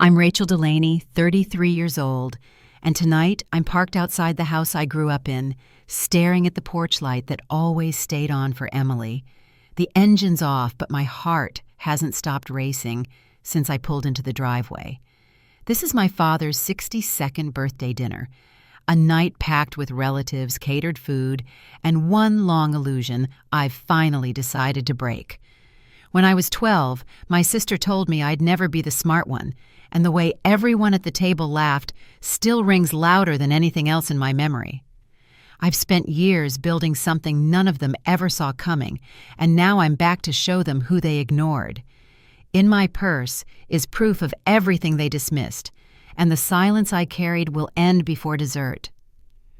I'm Rachel Delaney, 33 years old, and tonight I'm parked outside the house I grew up in, staring at the porch light that always stayed on for Emily. The engine's off, but my heart hasn't stopped racing since I pulled into the driveway. This is my father's 62nd birthday dinner, a night packed with relatives, catered food, and one long illusion I've finally decided to break. When I was 12, my sister told me I'd never be the smart one, and the way everyone at the table laughed still rings louder than anything else in my memory. I've spent years building something none of them ever saw coming, and now I'm back to show them who they ignored. In my purse is proof of everything they dismissed, and the silence I carried will end before dessert.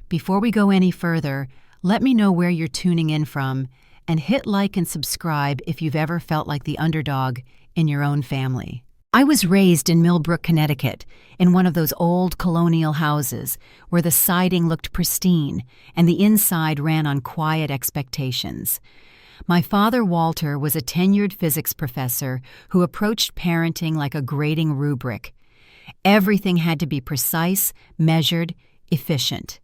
Before we go any further, let me know where you're tuning in from, and hit like and subscribe if you've ever felt like the underdog in your own family. I was raised in Millbrook, Connecticut, in one of those old colonial houses where the siding looked pristine and the inside ran on quiet expectations. My father, Walter, was a tenured physics professor who approached parenting like a grading rubric. Everything had to be precise, measured, efficient.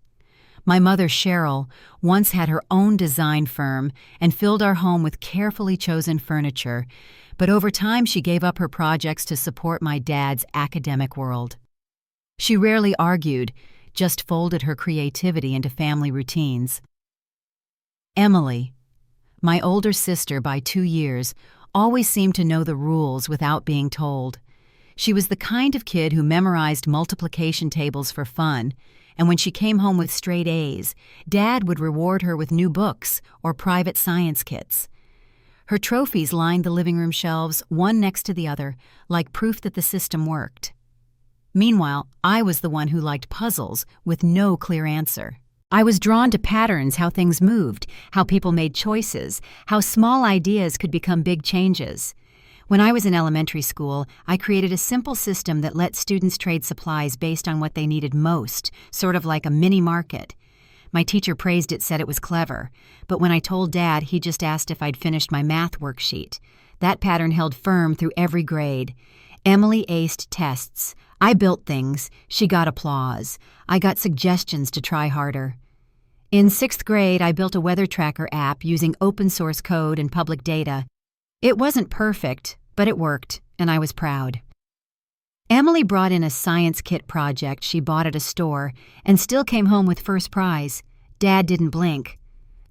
My mother, Cheryl, once had her own design firm and filled our home with carefully chosen furniture, but over time she gave up her projects to support my dad's academic world. She rarely argued, just folded her creativity into family routines. Emily, my older sister by 2 years, always seemed to know the rules without being told. She was the kind of kid who memorized multiplication tables for fun, and when she came home with straight A's, Dad would reward her with new books or private science kits. Her trophies lined the living room shelves, one next to the other, like proof that the system worked. Meanwhile, I was the one who liked puzzles with no clear answer. I was drawn to patterns, how things moved, how people made choices, how small ideas could become big changes. When I was in elementary school, I created a simple system that let students trade supplies based on what they needed most, sort of like a mini market. My teacher praised it, said it was clever, but when I told Dad, he just asked if I'd finished my math worksheet. That pattern held firm through every grade. Emily aced tests. I built things. She got applause. I got suggestions to try harder. In 6th grade, I built a weather tracker app using open source code and public data. It wasn't perfect, but it worked, and I was proud. Emily brought in a science kit project she bought at a store and still came home with first prize. Dad didn't blink.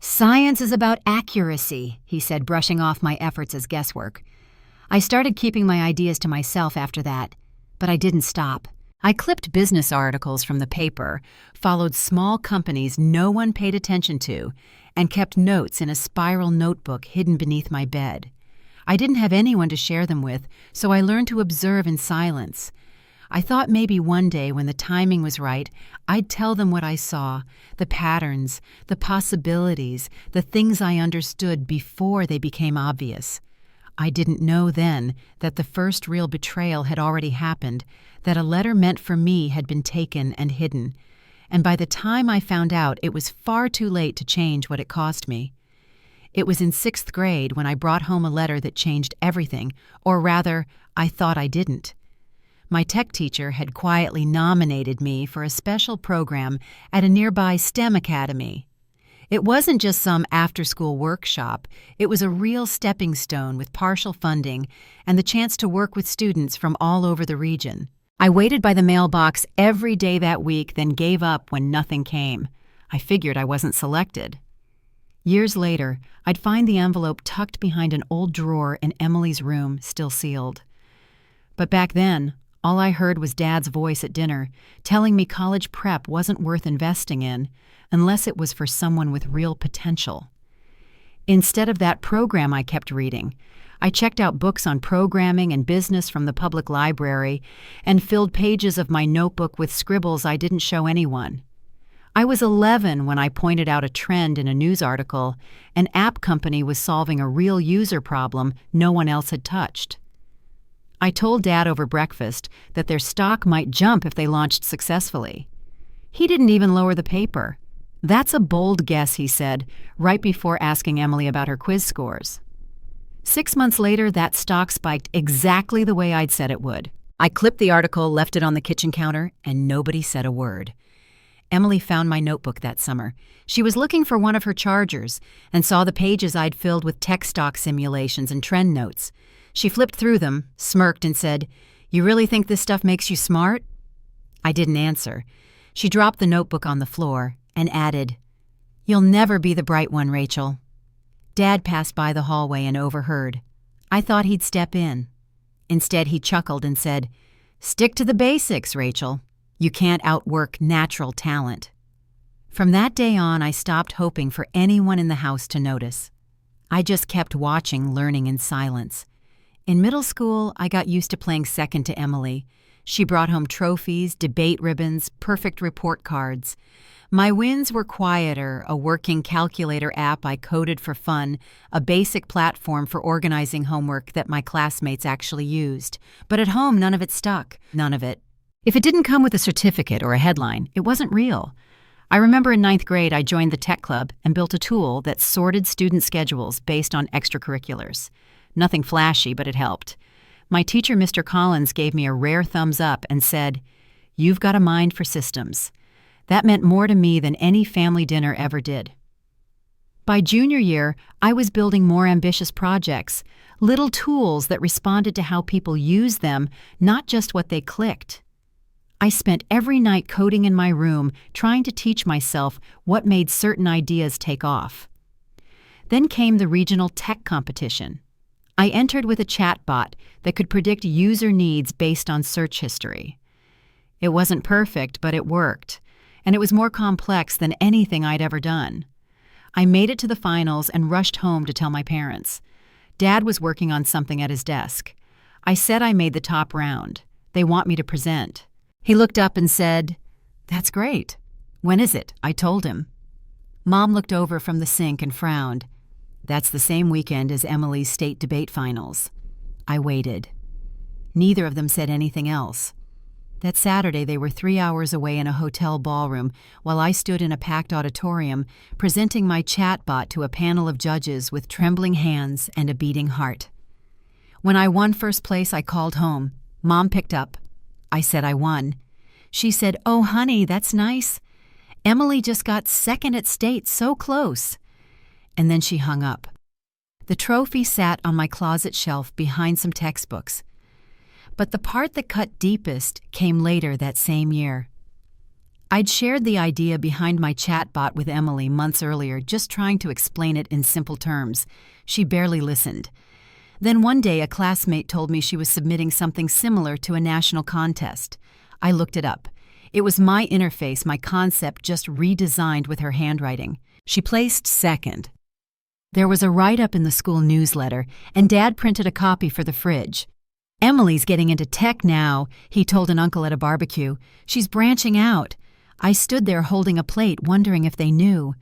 "Science is about accuracy," he said, brushing off my efforts as guesswork. I started keeping my ideas to myself after that, but I didn't stop. I clipped business articles from the paper, followed small companies no one paid attention to, and kept notes in a spiral notebook hidden beneath my bed. I didn't have anyone to share them with, so I learned to observe in silence. I thought maybe one day when the timing was right, I'd tell them what I saw, the patterns, the possibilities, the things I understood before they became obvious. I didn't know then that the first real betrayal had already happened, that a letter meant for me had been taken and hidden. And by the time I found out, it was far too late to change what it cost me. It was in 6th grade when I brought home a letter that changed everything, or rather, I thought I didn't. My tech teacher had quietly nominated me for a special program at a nearby STEM academy. It wasn't just some after-school workshop. It was a real stepping stone with partial funding and the chance to work with students from all over the region. I waited by the mailbox every day that week, then gave up when nothing came. I figured I wasn't selected. Years later, I'd find the envelope tucked behind an old drawer in Emily's room, still sealed. But back then, all I heard was Dad's voice at dinner, telling me college prep wasn't worth investing in unless it was for someone with real potential. Instead of that program I kept reading, I checked out books on programming and business from the public library and filled pages of my notebook with scribbles I didn't show anyone. I was 11 when I pointed out a trend in a news article. An app company was solving a real user problem no one else had touched. I told Dad over breakfast that their stock might jump if they launched successfully. He didn't even lower the paper. "That's a bold guess," he said, right before asking Emily about her quiz scores. 6 months later, that stock spiked exactly the way I'd said it would. I clipped the article, left it on the kitchen counter, and nobody said a word. Emily found my notebook that summer. She was looking for one of her chargers and saw the pages I'd filled with tech stock simulations and trend notes. She flipped through them, smirked, and said, "You really think this stuff makes you smart?" I didn't answer. She dropped the notebook on the floor and added, "You'll never be the bright one, Rachel." Dad passed by the hallway and overheard. I thought he'd step in. Instead, he chuckled and said, "Stick to the basics, Rachel. You can't outwork natural talent." From that day on, I stopped hoping for anyone in the house to notice. I just kept watching, learning in silence. In middle school, I got used to playing second to Emily. She brought home trophies, debate ribbons, perfect report cards. My wins were quieter, a working calculator app I coded for fun, a basic platform for organizing homework that my classmates actually used. But at home, none of it stuck. None of it. If it didn't come with a certificate or a headline, it wasn't real. I remember in 9th grade I joined the tech club and built a tool that sorted student schedules based on extracurriculars. Nothing flashy, but it helped. My teacher, Mr. Collins, gave me a rare thumbs up and said, "You've got a mind for systems." That meant more to me than any family dinner ever did. By junior year, I was building more ambitious projects, little tools that responded to how people used them, not just what they clicked. I spent every night coding in my room, trying to teach myself what made certain ideas take off. Then came the regional tech competition. I entered with a chatbot that could predict user needs based on search history. It wasn't perfect, but it worked, and it was more complex than anything I'd ever done. I made it to the finals and rushed home to tell my parents. Dad was working on something at his desk. I said I made the top round. They want me to present. He looked up and said, "That's great. When is it?" I told him. Mom looked over from the sink and frowned. "That's the same weekend as Emily's state debate finals." I waited. Neither of them said anything else. That Saturday, they were 3 hours away in a hotel ballroom while I stood in a packed auditorium presenting my chatbot to a panel of judges with trembling hands and a beating heart. When I won first place, I called home. Mom picked up. I said I won. She said, "Oh, honey, that's nice. Emily just got second at state, so close." And then she hung up. The trophy sat on my closet shelf behind some textbooks. But the part that cut deepest came later that same year. I'd shared the idea behind my chatbot with Emily months earlier, just trying to explain it in simple terms. She barely listened. Then one day a classmate told me she was submitting something similar to a national contest. I looked it up. It was my interface, my concept just redesigned with her handwriting. She placed second. There was a write-up in the school newsletter, and Dad printed a copy for the fridge. "Emily's getting into tech now," he told an uncle at a barbecue. "She's branching out." I stood there holding a plate, wondering if they knew.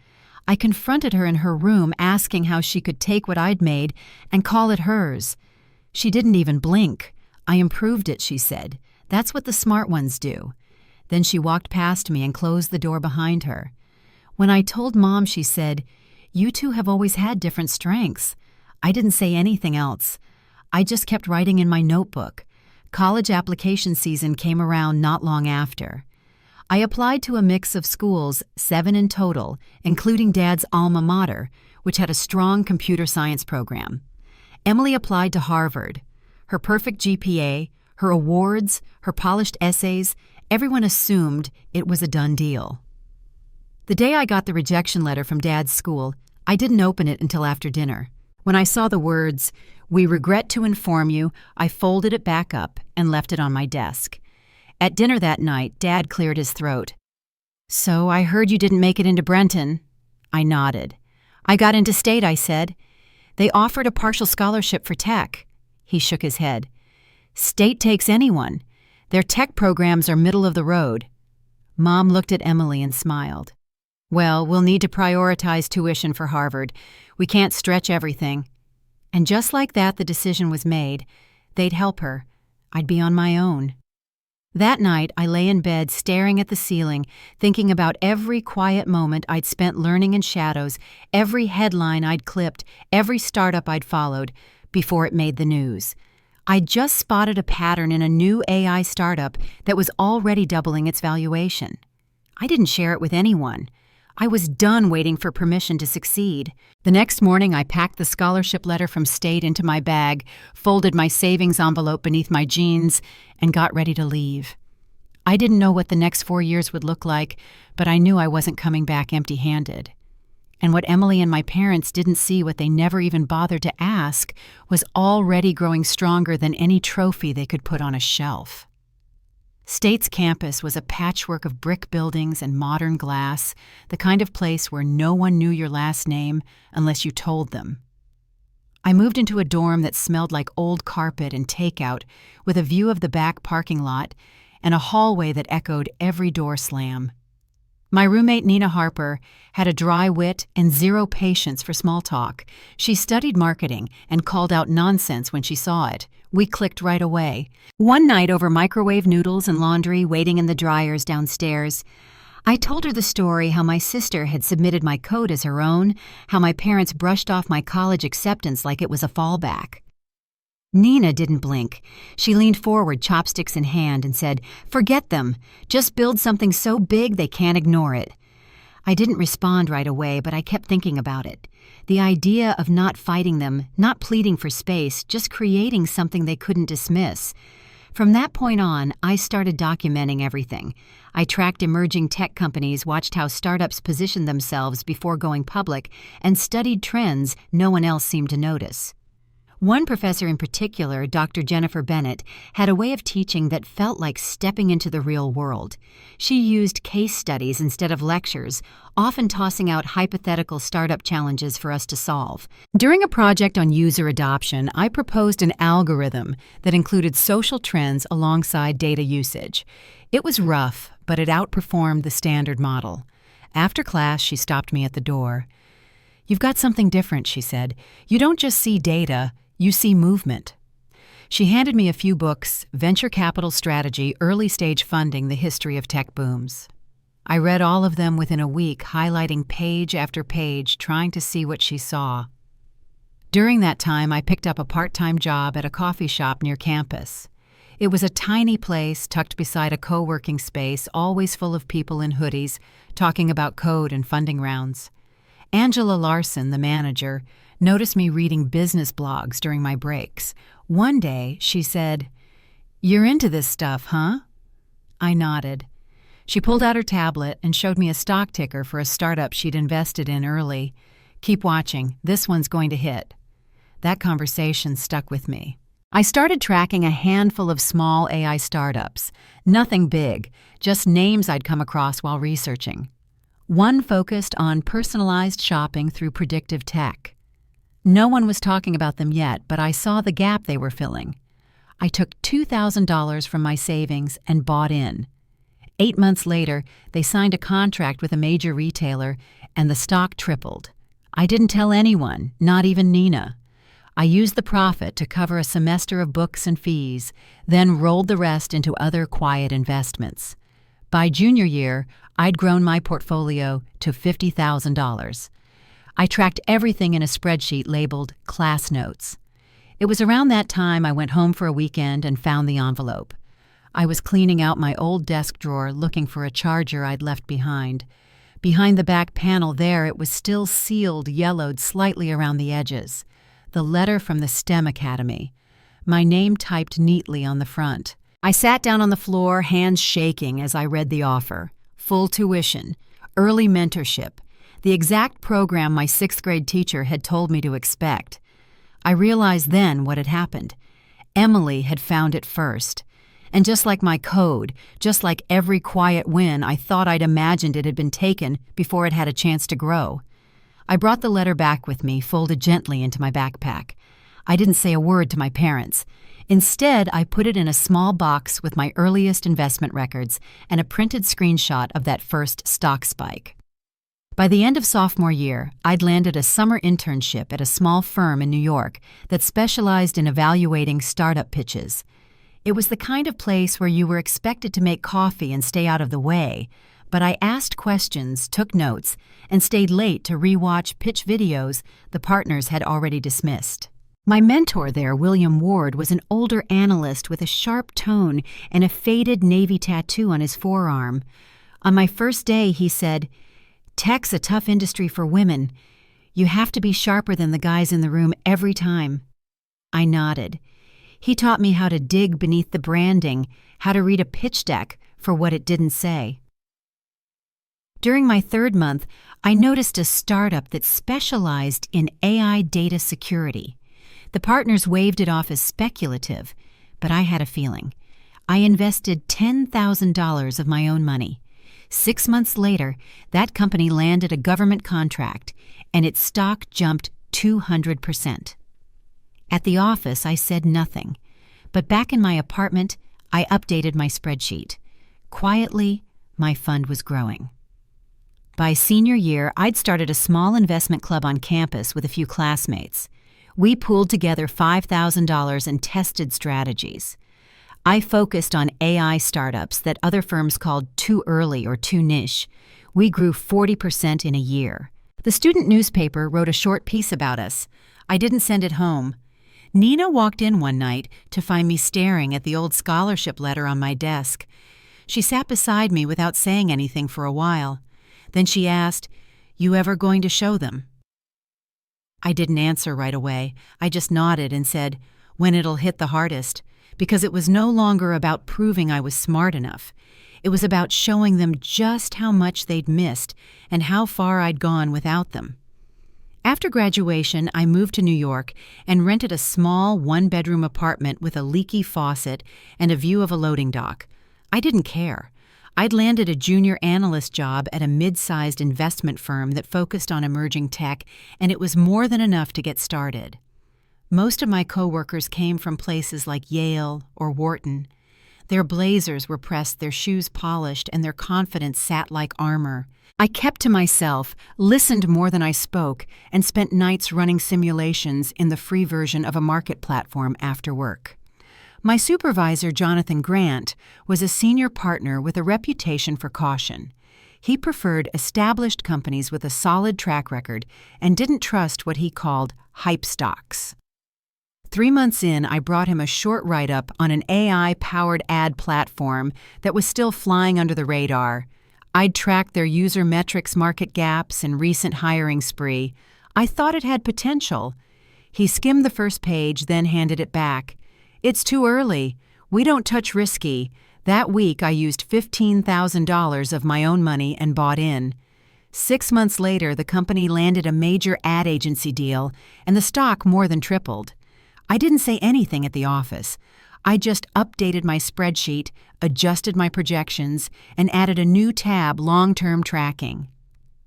I confronted her in her room, asking how she could take what I'd made and call it hers. She didn't even blink. "I improved it," she said. "That's what the smart ones do." Then she walked past me and closed the door behind her. When I told Mom, she said, "You two have always had different strengths." I didn't say anything else. I just kept writing in my notebook. College application season came around not long after. I applied to a mix of schools, 7 in total, including Dad's alma mater, which had a strong computer science program. Emily applied to Harvard. Her perfect GPA, her awards, her polished essays, everyone assumed it was a done deal. The day I got the rejection letter from Dad's school, I didn't open it until after dinner. When I saw the words, "We regret to inform you," I folded it back up and left it on my desk. At dinner that night, Dad cleared his throat. "So I heard you didn't make it into Brenton." I nodded. "I got into state," I said. "They offered a partial scholarship for tech." He shook his head. "State takes anyone. Their tech programs are middle of the road." Mom looked at Emily and smiled. "Well, we'll need to prioritize tuition for Harvard. We can't stretch everything." And just like that, the decision was made. They'd help her. I'd be on my own. That night, I lay in bed staring at the ceiling, thinking about every quiet moment I'd spent learning in shadows, every headline I'd clipped, every startup I'd followed, before it made the news. I just spotted a pattern in a new AI startup that was already doubling its valuation. I didn't share it with anyone. I was done waiting for permission to succeed. The next morning, I packed the scholarship letter from State into my bag, folded my savings envelope beneath my jeans, and got ready to leave. I didn't know what the next 4 years would look like, but I knew I wasn't coming back empty-handed. And what Emily and my parents didn't see, what they never even bothered to ask, was already growing stronger than any trophy they could put on a shelf. State's campus was a patchwork of brick buildings and modern glass, the kind of place where no one knew your last name unless you told them. I moved into a dorm that smelled like old carpet and takeout, with a view of the back parking lot and a hallway that echoed every door slam. My roommate, Nina Harper, had a dry wit and zero patience for small talk. She studied marketing and called out nonsense when she saw it. We clicked right away. One night, over microwave noodles and laundry waiting in the dryers downstairs, I told her the story how my sister had submitted my code as her own, how my parents brushed off my college acceptance like it was a fallback. Nina didn't blink. She leaned forward, chopsticks in hand, and said, "Forget them. Just build something so big they can't ignore it." I didn't respond right away, but I kept thinking about it. The idea of not fighting them, not pleading for space, just creating something they couldn't dismiss. From that point on, I started documenting everything. I tracked emerging tech companies, watched how startups positioned themselves before going public, and studied trends no one else seemed to notice. One professor in particular, Dr. Jennifer Bennett, had a way of teaching that felt like stepping into the real world. She used case studies instead of lectures, often tossing out hypothetical startup challenges for us to solve. During a project on user adoption, I proposed an algorithm that included social trends alongside data usage. It was rough, but it outperformed the standard model. After class, she stopped me at the door. "You've got something different," she said. "You don't just see data, you see movement." She handed me a few books: Venture Capital Strategy, Early Stage Funding, The History of Tech Booms. I read all of them within a week, highlighting page after page, trying to see what she saw. During that time, I picked up a part-time job at a coffee shop near campus. It was a tiny place tucked beside a co-working space, always full of people in hoodies, talking about code and funding rounds. Angela Larson, the manager, noticed me reading business blogs during my breaks. One day, she said, "You're into this stuff, huh?" I nodded. She pulled out her tablet and showed me a stock ticker for a startup she'd invested in early. "Keep watching. This one's going to hit." That conversation stuck with me. I started tracking a handful of small AI startups. Nothing big, just names I'd come across while researching. One focused on personalized shopping through predictive tech. No one was talking about them yet, but I saw the gap they were filling. I took $2,000 from my savings and bought in. 8 months later, they signed a contract with a major retailer, and the stock tripled. I didn't tell anyone, not even Nina. I used the profit to cover a semester of books and fees, then rolled the rest into other quiet investments. By junior year, I'd grown my portfolio to $50,000. I tracked everything in a spreadsheet labeled Class Notes. It was around that time I went home for a weekend and found the envelope. I was cleaning out my old desk drawer looking for a charger I'd left behind. Behind the back panel there, it was still sealed, yellowed slightly around the edges. The letter from the STEM Academy. My name typed neatly on the front. I sat down on the floor, hands shaking as I read the offer. Full tuition, early mentorship, the exact program my 6th grade teacher had told me to expect. I realized then what had happened. Emily had found it first. And just like my code, just like every quiet win, I thought I'd imagined it had been taken before it had a chance to grow. I brought the letter back with me, folded gently into my backpack. I didn't say a word to my parents. Instead, I put it in a small box with my earliest investment records and a printed screenshot of that first stock spike. By the end of sophomore year, I'd landed a summer internship at a small firm in New York that specialized in evaluating startup pitches. It was the kind of place where you were expected to make coffee and stay out of the way, but I asked questions, took notes, and stayed late to rewatch pitch videos the partners had already dismissed. My mentor there, William Ward, was an older analyst with a sharp tone and a faded navy tattoo on his forearm. On my first day, he said, "Tech's a tough industry for women. You have to be sharper than the guys in the room every time." I nodded. He taught me how to dig beneath the branding, how to read a pitch deck for what it didn't say. During my third month, I noticed a startup that specialized in AI data security. The partners waved it off as speculative, but I had a feeling. I invested $10,000 of my own money. 6 months later, that company landed a government contract, and its stock jumped 200%. At the office, I said nothing, but back in my apartment, I updated my spreadsheet. Quietly, my fund was growing. By senior year, I'd started a small investment club on campus with a few classmates. We pooled together $5,000 and tested strategies. I focused on AI startups that other firms called too early or too niche. We grew 40% in a year. The student newspaper wrote a short piece about us. I didn't send it home. Nina walked in one night to find me staring at the old scholarship letter on my desk. She sat beside me without saying anything for a while. Then she asked, "You ever going to show them?" I didn't answer right away. I just nodded and said, "When it'll hit the hardest," because it was no longer about proving I was smart enough. It was about showing them just how much they'd missed and how far I'd gone without them. After graduation, I moved to New York and rented a small one-bedroom apartment with a leaky faucet and a view of a loading dock. I didn't care. I'd landed a junior analyst job at a mid-sized investment firm that focused on emerging tech, and it was more than enough to get started. Most of my coworkers came from places like Yale or Wharton. Their blazers were pressed, their shoes polished, and their confidence sat like armor. I kept to myself, listened more than I spoke, and spent nights running simulations in the free version of a market platform after work. My supervisor, Jonathan Grant, was a senior partner with a reputation for caution. He preferred established companies with a solid track record and didn't trust what he called hype stocks. 3 months in, I brought him a short write-up on an AI-powered ad platform that was still flying under the radar. I'd tracked their user metrics, market gaps, and recent hiring spree. I thought it had potential. He skimmed the first page, then handed it back. "It's too early. We don't touch risky." That week, I used $15,000 of my own money and bought in. 6 months later, the company landed a major ad agency deal, and the stock more than tripled. I didn't say anything at the office. I just updated my spreadsheet, adjusted my projections, and added a new tab, long-term tracking.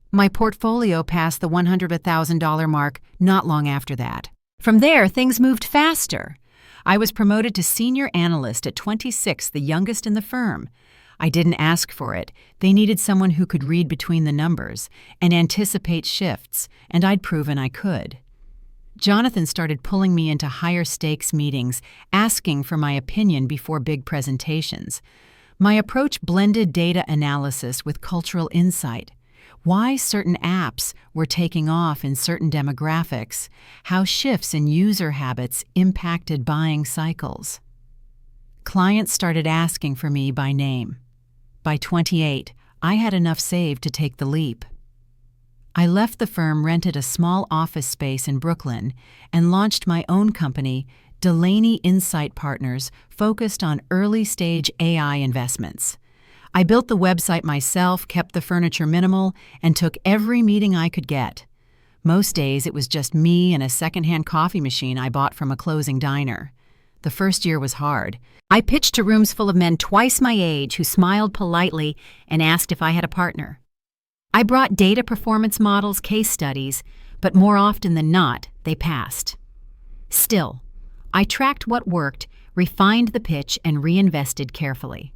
My portfolio passed the $100,000 mark not long after that. From there, things moved faster. I was promoted to senior analyst at 26, the youngest in the firm. I didn't ask for it. They needed someone who could read between the numbers and anticipate shifts, and I'd proven I could. Jonathan started pulling me into higher stakes meetings, asking for my opinion before big presentations. My approach blended data analysis with cultural insight. Why certain apps were taking off in certain demographics, how shifts in user habits impacted buying cycles. Clients started asking for me by name. By 28, I had enough saved to take the leap. I left the firm, rented a small office space in Brooklyn, and launched my own company, Delaney Insight Partners, focused on early-stage AI investments. I built the website myself, kept the furniture minimal, and took every meeting I could get. Most days it was just me and a secondhand coffee machine I bought from a closing diner. The first year was hard. I pitched to rooms full of men twice my age who smiled politely and asked if I had a partner. I brought data performance models, case studies, but more often than not, they passed. Still, I tracked what worked, refined the pitch, and reinvested carefully.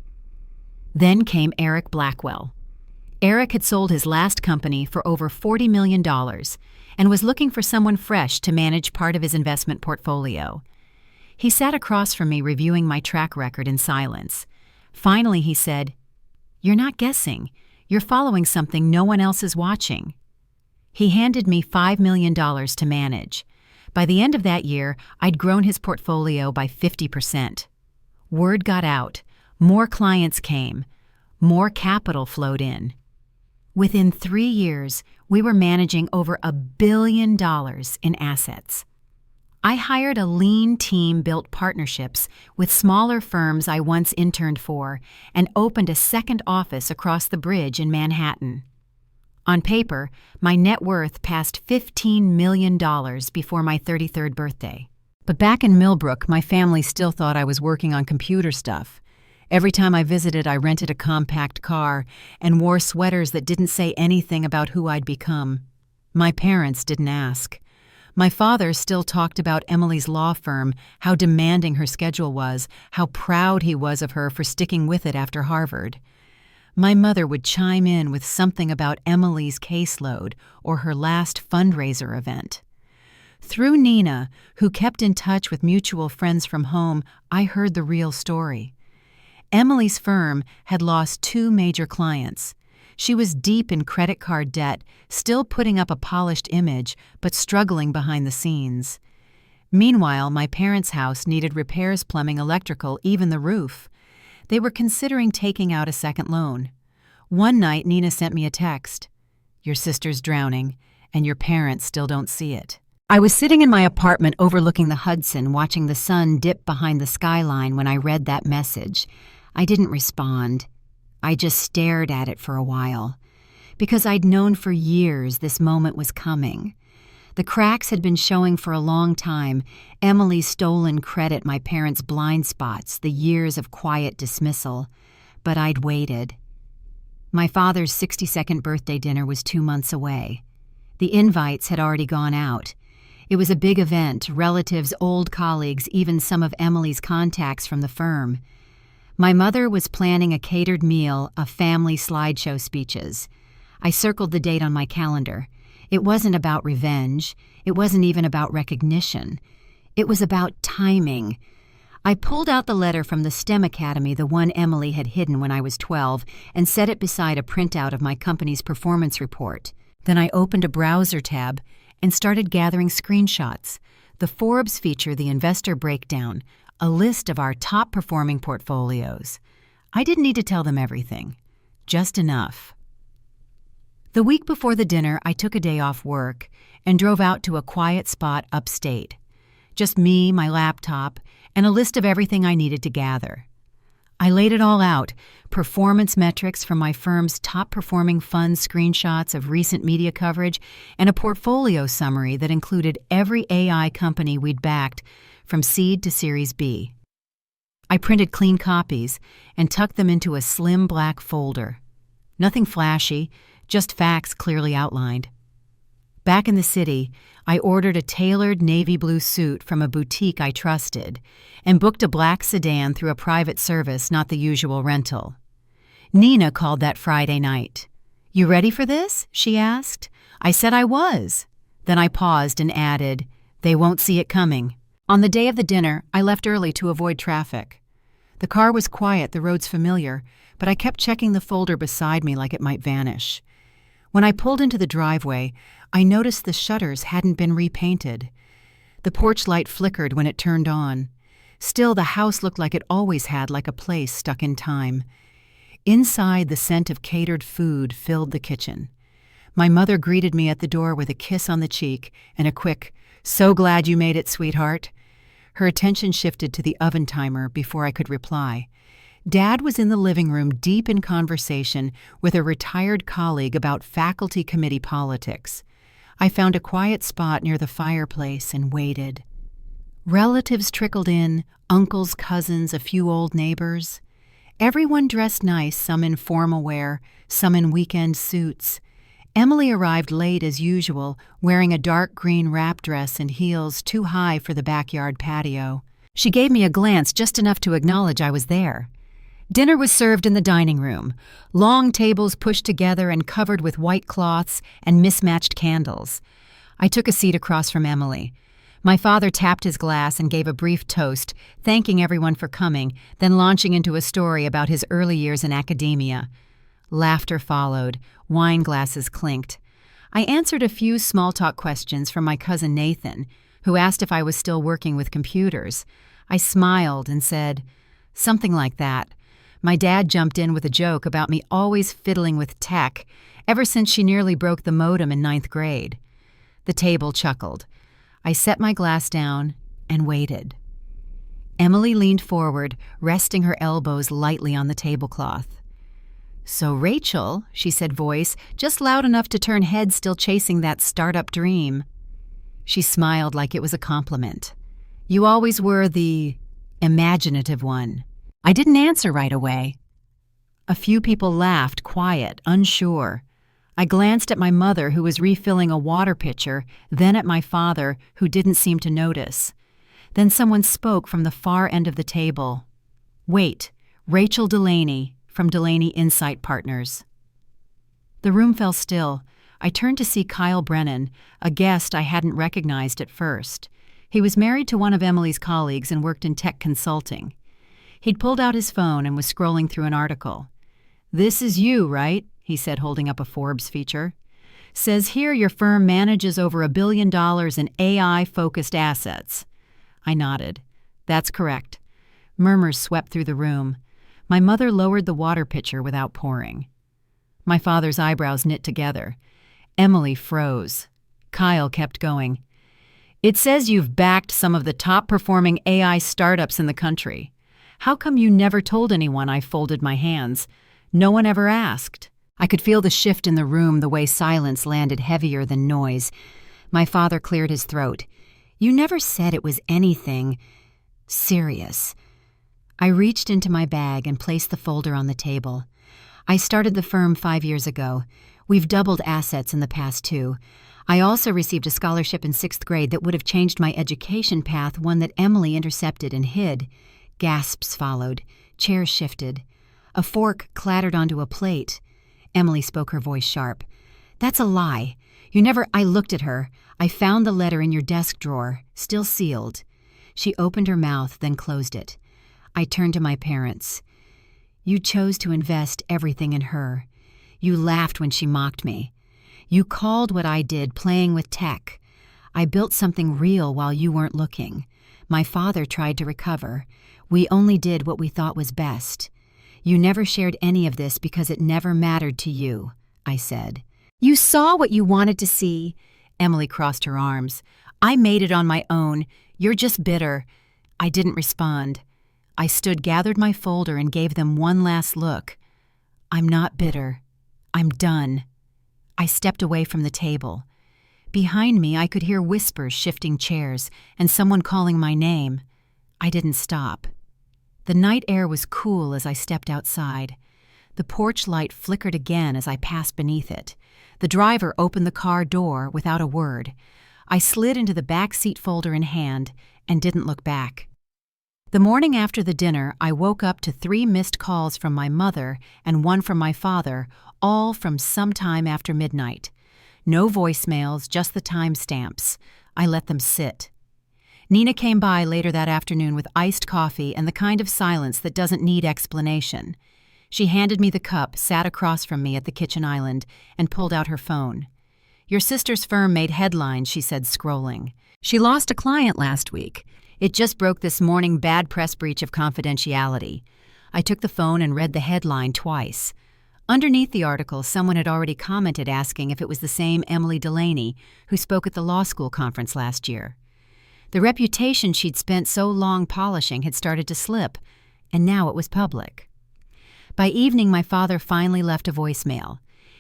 Then came Eric Blackwell. Eric had sold his last company for over $40 million and was looking for someone fresh to manage part of his investment portfolio. He sat across from me reviewing my track record in silence. Finally, he said, "You're not guessing. You're following something no one else is watching." He handed me $5 million to manage. By the end of that year, I'd grown his portfolio by 50%. Word got out. More clients came. More capital flowed in. Within 3 years, we were managing over $1 billion in assets. I hired a lean team, built partnerships with smaller firms I once interned for, and opened a second office across the bridge in Manhattan. On paper, my net worth passed $15 million before my 33rd birthday. But back in Millbrook, my family still thought I was working on computer stuff. Every time I visited, I rented a compact car and wore sweaters that didn't say anything about who I'd become. My parents didn't ask. My father still talked about Emily's law firm, how demanding her schedule was, how proud he was of her for sticking with it after Harvard. My mother would chime in with something about Emily's caseload or her last fundraiser event. Through Nina, who kept in touch with mutual friends from home, I heard the real story. Emily's firm had lost 2 major clients. She was deep in credit card debt, still putting up a polished image, but struggling behind the scenes. Meanwhile, my parents' house needed repairs, plumbing, electrical, even the roof. They were considering taking out a second loan. One night, Nina sent me a text. "Your sister's drowning, and your parents still don't see it." I was sitting in my apartment overlooking the Hudson, watching the sun dip behind the skyline when I read that message. I didn't respond. I just stared at it for a while. Because I'd known for years this moment was coming. The cracks had been showing for a long time. Emily's stolen credit, my parents' blind spots, the years of quiet dismissal. But I'd waited. My father's 62nd birthday dinner was 2 months away. The invites had already gone out. It was a big event, relatives, old colleagues, even some of Emily's contacts from the firm. My mother was planning a catered meal, a family slideshow speeches. I circled the date on my calendar. It wasn't about revenge. It wasn't even about recognition. It was about timing. I pulled out the letter from the STEM Academy, the one Emily had hidden when I was 12, and set it beside a printout of my company's performance report. Then I opened a browser tab and started gathering screenshots. The Forbes feature, the investor breakdown, a list of our top-performing portfolios. I didn't need to tell them everything, just enough. The week before the dinner, I took a day off work and drove out to a quiet spot upstate. Just me, my laptop, and a list of everything I needed to gather. I laid it all out, performance metrics from my firm's top-performing funds, screenshots of recent media coverage, and a portfolio summary that included every AI company we'd backed from seed to Series B. I printed clean copies and tucked them into a slim black folder. Nothing flashy, just facts clearly outlined. Back in the city, I ordered a tailored navy blue suit from a boutique I trusted and booked a black sedan through a private service, not the usual rental. Nina called that Friday night. "You ready for this?" she asked. I said I was. Then I paused and added, "They won't see it coming." On the day of the dinner, I left early to avoid traffic. The car was quiet, the roads familiar, but I kept checking the folder beside me like it might vanish. When I pulled into the driveway, I noticed the shutters hadn't been repainted. The porch light flickered when it turned on. Still, the house looked like it always had, like a place stuck in time. Inside, the scent of catered food filled the kitchen. My mother greeted me at the door with a kiss on the cheek and a quick, "So glad you made it, sweetheart." Her attention shifted to the oven timer before I could reply. Dad was in the living room, deep in conversation with a retired colleague about faculty committee politics. I found a quiet spot near the fireplace and waited. Relatives trickled in, uncles, cousins, a few old neighbors. Everyone dressed nice, some in formal wear, some in weekend suits. Emily arrived late as usual, wearing a dark green wrap dress and heels too high for the backyard patio. She gave me a glance, just enough to acknowledge I was there. Dinner was served in the dining room, long tables pushed together and covered with white cloths and mismatched candles. I took a seat across from Emily. My father tapped his glass and gave a brief toast, thanking everyone for coming, then launching into a story about his early years in academia. Laughter followed. Wine glasses clinked. I answered a few small-talk questions from my cousin Nathan, who asked if I was still working with computers. I smiled and said, "Something like that." My dad jumped in with a joke about me always fiddling with tech ever since she nearly broke the modem in 9th grade. The table chuckled. I set my glass down and waited. Emily leaned forward, resting her elbows lightly on the tablecloth. "So Rachel," she said, voice just loud enough to turn heads still chasing that startup dream. She smiled like it was a compliment. "You always were the imaginative one." I didn't answer right away. A few people laughed, quiet, unsure. I glanced at my mother, who was refilling a water pitcher, then at my father, who didn't seem to notice. Then someone spoke from the far end of the table. "Wait, Rachel Delaney, from Delaney Insight Partners." The room fell still. I turned to see Kyle Brennan, a guest I hadn't recognized at first. He was married to one of Emily's colleagues and worked in tech consulting. He'd pulled out his phone and was scrolling through an article. "This is you, right?" he said, holding up a Forbes feature. "Says here your firm manages over $1 billion in AI-focused assets." I nodded. "That's correct." Murmurs swept through the room. My mother lowered the water pitcher without pouring. My father's eyebrows knit together. Emily froze. Kyle kept going. "It says you've backed some of the top-performing AI startups in the country. How come you never told anyone?" I folded my hands. "No one ever asked." I could feel the shift in the room, the way silence landed heavier than noise. My father cleared his throat. "You never said it was anything serious." I reached into my bag and placed the folder on the table. "I started the firm 5 years ago. We've doubled assets in the past 2. I also received a scholarship in 6th grade that would have changed my education path, one that Emily intercepted and hid." Gasps followed. Chairs shifted. A fork clattered onto a plate. Emily spoke, her voice sharp. "That's a lie. You never—" I looked at her. "I found the letter in your desk drawer, still sealed." She opened her mouth, then closed it. I turned to my parents. "You chose to invest everything in her. You laughed when she mocked me. You called what I did playing with tech. I built something real while you weren't looking. My father tried to recover. We only did what we thought was best. You never shared any of this because it never mattered to you," I said. "You saw what you wanted to see." Emily crossed her arms. "I made it on my own. You're just bitter." I didn't respond. I stood, gathered my folder, and gave them one last look. "I'm not bitter. I'm done." I stepped away from the table. Behind me, I could hear whispers shifting chairs and someone calling my name. I didn't stop. The night air was cool as I stepped outside. The porch light flickered again as I passed beneath it. The driver opened the car door without a word. I slid into the back seat, folder in hand, and didn't look back. The morning after the dinner, I woke up to 3 missed calls from my mother and 1 from my father, all from sometime after midnight. No voicemails, just the timestamps. I let them sit. Nina came by later that afternoon with iced coffee and the kind of silence that doesn't need explanation. She handed me the cup, sat across from me at the kitchen island, and pulled out her phone. "Your sister's firm made headlines," she said, scrolling. "She lost a client last week. It just broke this morning, bad press breach of confidentiality." I took the phone and read the headline twice. Underneath the article, someone had already commented asking if it was the same Emily Delaney who spoke at the law school conference last year. The reputation she'd spent so long polishing had started to slip, and now it was public. By evening, my father finally left a voicemail.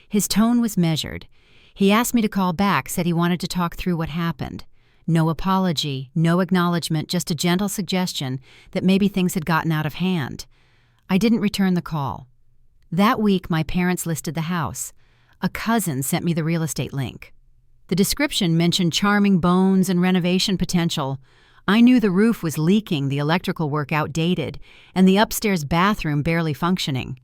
His tone was measured. He asked me to call back, said he wanted to talk through what happened. No apology, no acknowledgement, just a gentle suggestion that maybe things had gotten out of hand. I didn't return the call. That week, my parents listed the house. A cousin sent me the real estate link. The description mentioned charming bones and renovation potential. I knew the roof was leaking, the electrical work outdated, and the upstairs bathroom barely functioning.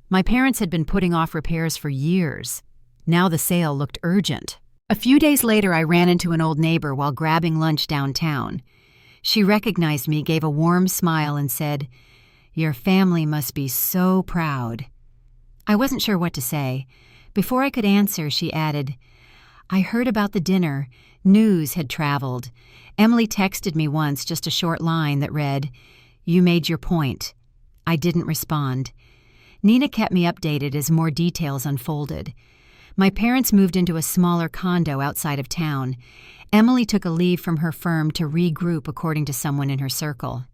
My parents had been putting off repairs for years. Now the sale looked urgent. A few days later, I ran into an old neighbor while grabbing lunch downtown. She recognized me, gave a warm smile, and said, "Your family must be so proud." I wasn't sure what to say. Before I could answer, she added, I heard about the dinner. News had traveled. Emily texted me once just a short line that read, "You made your point." I didn't respond. Nina kept me updated as more details unfolded. My parents moved into a smaller condo outside of town. Emily took a leave from her firm to regroup, according to someone in her circle.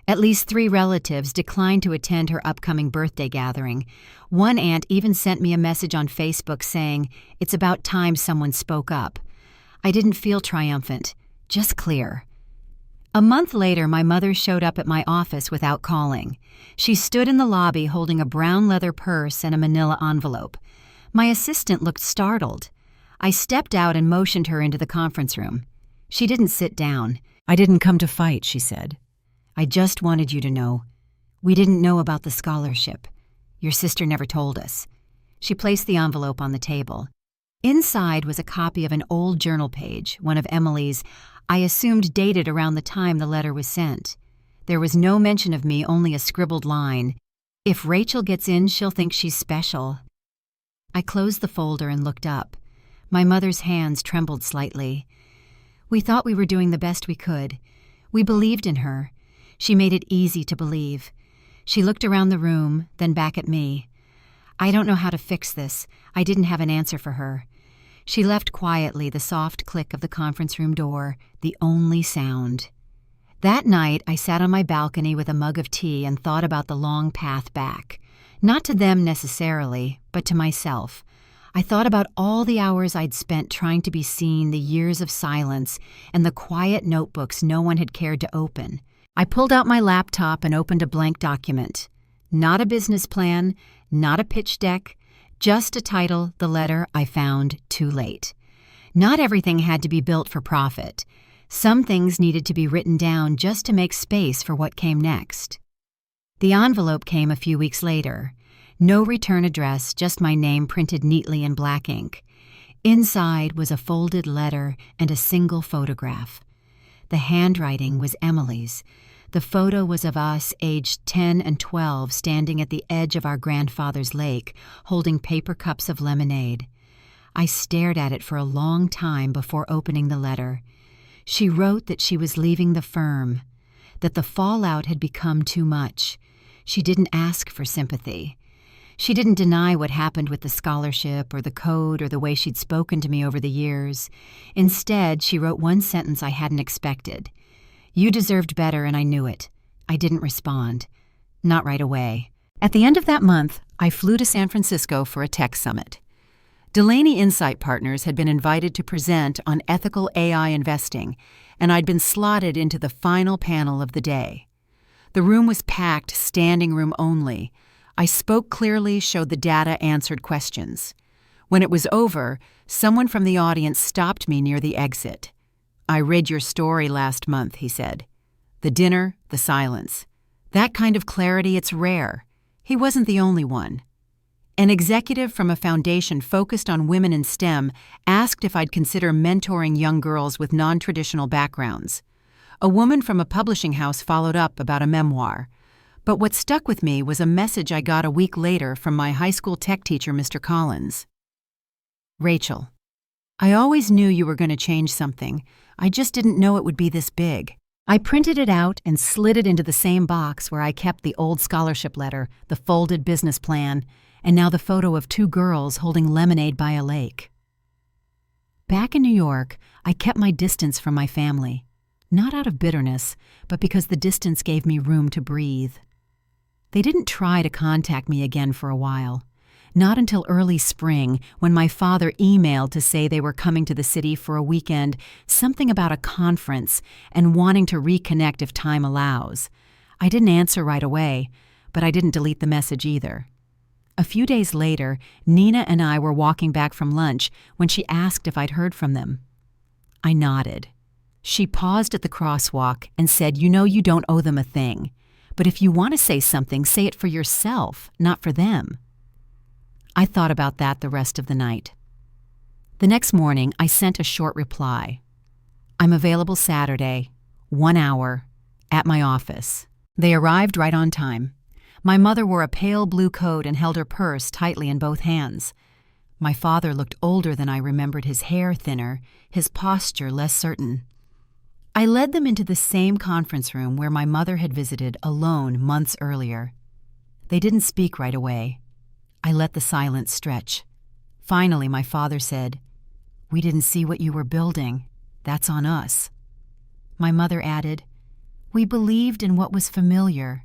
At least 3 relatives declined to attend her upcoming birthday gathering. One aunt even sent me a message on Facebook saying, "It's about time someone spoke up." I didn't feel triumphant, just clear. A month later, my mother showed up at my office without calling. She stood in the lobby holding a brown leather purse and a manila envelope. My assistant looked startled. I stepped out and motioned her into the conference room. She didn't sit down. "I didn't come to fight," she said. "I just wanted you to know. We didn't know about the scholarship. Your sister never told us." She placed the envelope on the table. Inside was a copy of an old journal page, one of Emily's, I assumed dated around the time the letter was sent. There was no mention of me, only a scribbled line. "If Rachel gets in, she'll think she's special." I closed the folder and looked up. My mother's hands trembled slightly. "We thought we were doing the best we could. We believed in her. She made it easy to believe." She looked around the room, then back at me. "I don't know how to fix this. I didn't have an answer for her." She left quietly, the soft click of the conference room door, the only sound. That night, I sat on my balcony with a mug of tea and thought about the long path back. Not to them necessarily, but to myself. I thought about all the hours I'd spent trying to be seen, the years of silence, and the quiet notebooks no one had cared to open. I pulled out my laptop and opened a blank document. Not a business plan, not a pitch deck, just a title, the letter I found too late. Not everything had to be built for profit. Some things needed to be written down just to make space for what came next. The envelope came a few weeks later. No return address, just my name printed neatly in black ink. Inside was a folded letter and a single photograph. The handwriting was Emily's. The photo was of us, aged 10 and 12, standing at the edge of our grandfather's lake, holding paper cups of lemonade. I stared at it for a long time before opening the letter. She wrote that she was leaving the firm, that the fallout had become too much. She didn't ask for sympathy. She didn't deny what happened with the scholarship or the code or the way she'd spoken to me over the years. Instead, she wrote one sentence I hadn't expected. "You deserved better, and I knew it." I didn't respond. Not right away. At the end of that month, I flew to San Francisco for a tech summit. Delaney Insight Partners had been invited to present on ethical AI investing, and I'd been slotted into the final panel of the day. The room was packed, standing room only. I spoke clearly, showed the data, answered questions. When it was over, someone from the audience stopped me near the exit. "I read your story last month," he said. The dinner, the silence. That kind of clarity, it's rare. He wasn't the only one. An executive from a foundation focused on women in STEM asked if I'd consider mentoring young girls with non-traditional backgrounds. A woman from a publishing house followed up about a memoir. But what stuck with me was a message I got a week later from my high school tech teacher, Mr. Collins. "Rachel, I always knew you were going to change something. I just didn't know it would be this big." I printed it out and slid it into the same box where I kept the old scholarship letter, the folded business plan, and now the photo of 2 girls holding lemonade by a lake. Back in New York, I kept my distance from my family. Not out of bitterness, but because the distance gave me room to breathe. They didn't try to contact me again for a while. Not until early spring, when my father emailed to say they were coming to the city for a weekend, something about a conference, and wanting to reconnect if time allows. I didn't answer right away, but I didn't delete the message either. A few days later, Nina and I were walking back from lunch when she asked if I'd heard from them. I nodded. She paused at the crosswalk and said, "You know you don't owe them a thing. But if you want to say something, say it for yourself, not for them." I thought about that the rest of the night. The next morning, I sent a short reply. "I'm available Saturday, 1 hour, at my office." They arrived right on time. My mother wore a pale blue coat and held her purse tightly in both hands. My father looked older than I remembered, his hair thinner, his posture less certain. I led them into the same conference room where my mother had visited alone months earlier. They didn't speak right away. I let the silence stretch. Finally, my father said, "We didn't see what you were building. That's on us." My mother added, "We believed in what was familiar.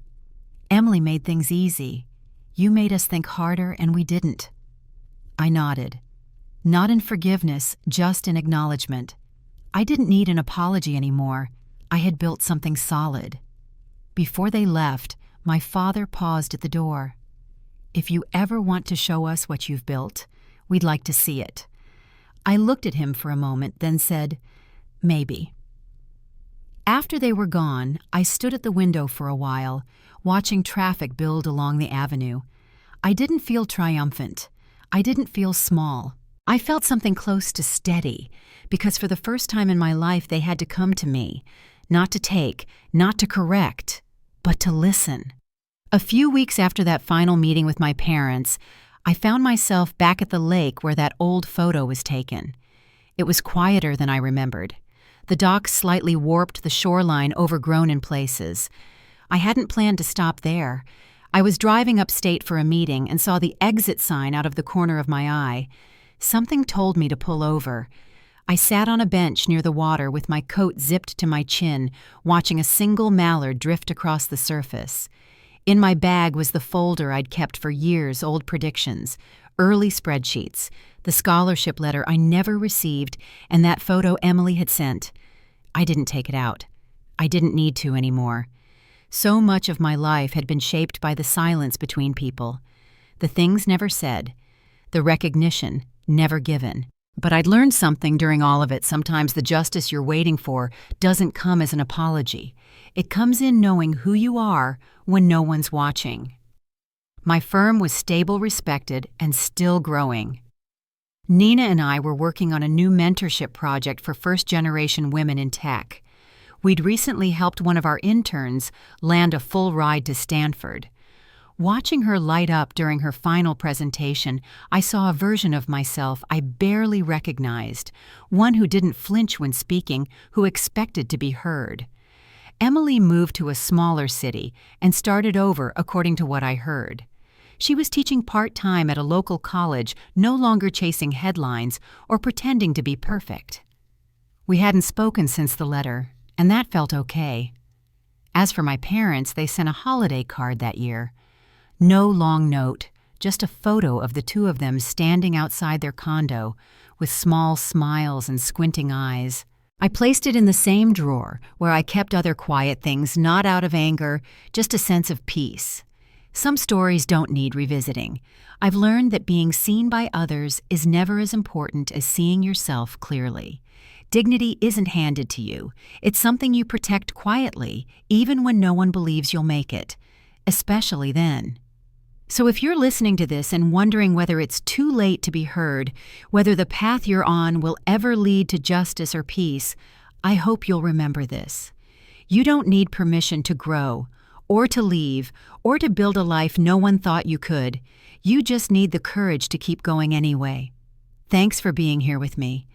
Emily made things easy. You made us think harder, and we didn't." I nodded. Not in forgiveness, just in acknowledgement. I didn't need an apology anymore. I had built something solid. Before they left, my father paused at the door. "If you ever want to show us what you've built, we'd like to see it." I looked at him for a moment, then said, "Maybe." After they were gone, I stood at the window for a while, watching traffic build along the avenue. I didn't feel triumphant. I didn't feel small. I felt something close to steady, because for the first time in my life they had to come to me, not to take, not to correct, but to listen. A few weeks after that final meeting with my parents, I found myself back at the lake where that old photo was taken. It was quieter than I remembered. The dock slightly warped, the shoreline overgrown in places. I hadn't planned to stop there. I was driving upstate for a meeting and saw the exit sign out of the corner of my eye. Something told me to pull over. I sat on a bench near the water with my coat zipped to my chin, watching a single mallard drift across the surface. In my bag was the folder I'd kept for years, old predictions, early spreadsheets, the scholarship letter I never received, and that photo Emily had sent. I didn't take it out. I didn't need to anymore. So much of my life had been shaped by the silence between people, the things never said, the recognition never given. But I'd learned something during all of it. Sometimes the justice you're waiting for doesn't come as an apology. It comes in knowing who you are when no one's watching. My firm was stable, respected, and still growing. Nina and I were working on a new mentorship project for first-generation women in tech. We'd recently helped one of our interns land a full ride to Stanford. Watching her light up during her final presentation, I saw a version of myself I barely recognized, one who didn't flinch when speaking, who expected to be heard. Emily moved to a smaller city and started over according to what I heard. She was teaching part-time at a local college, no longer chasing headlines or pretending to be perfect. We hadn't spoken since the letter, and that felt okay. As for my parents, they sent a holiday card that year. No long note, just a photo of the two of them standing outside their condo with small smiles and squinting eyes. I placed it in the same drawer where I kept other quiet things, not out of anger, just a sense of peace. Some stories don't need revisiting. I've learned that being seen by others is never as important as seeing yourself clearly. Dignity isn't handed to you. It's something you protect quietly, even when no one believes you'll make it, especially then. So if you're listening to this and wondering whether it's too late to be heard, whether the path you're on will ever lead to justice or peace, I hope you'll remember this. You don't need permission to grow, or to leave, or to build a life no one thought you could. You just need the courage to keep going anyway. Thanks for being here with me.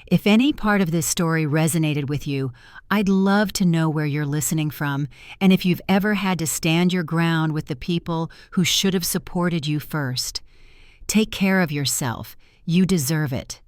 If any part of this story resonated with you, I'd love to know where you're listening from, and if you've ever had to stand your ground with the people who should have supported you first. Take care of yourself. You deserve it.